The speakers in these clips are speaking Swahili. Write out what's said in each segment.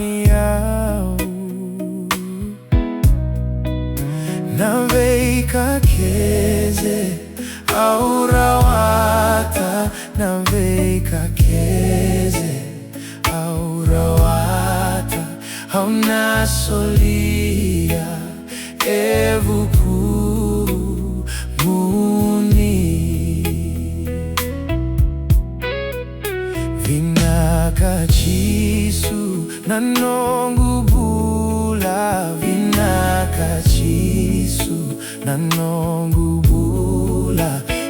romani yao naveika keze aurawata naveika keze aurawata hauna solia evuku Vinakachisu nanongubula Vinakachisu nanongubula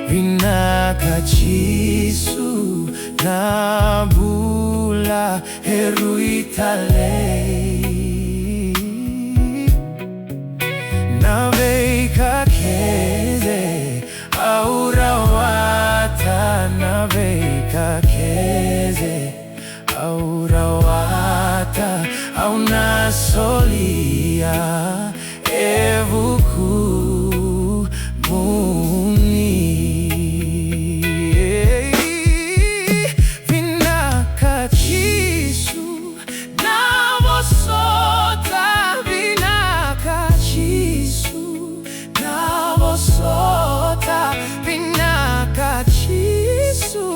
Vinakachisu nabula Heruitalei naveika keze aurawata naveika keze aurawata auna solia evuku muni Vinakachisu navosota Vinakachisu navosota Vinakachisu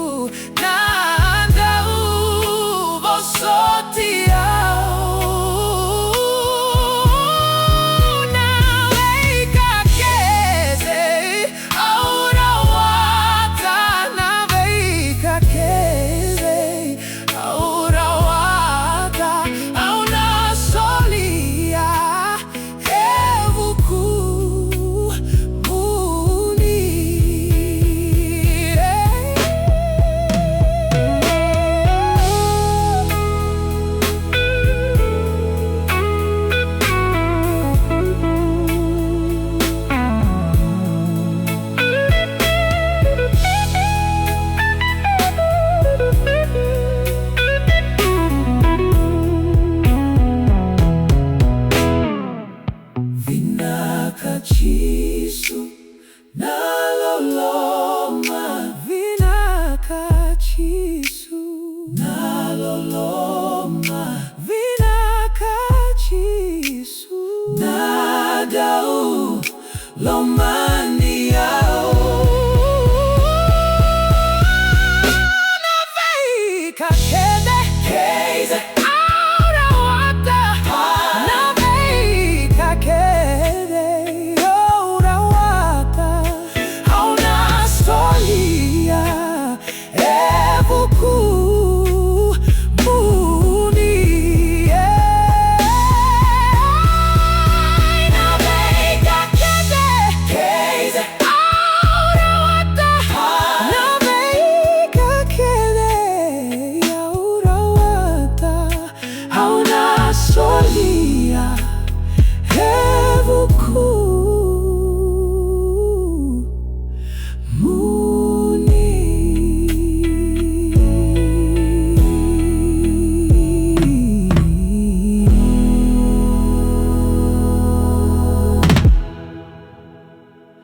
Vinakachisu naloloma Vinakachisu naloloma Vinakachisu nadau lomani yao naveika keze Sorry.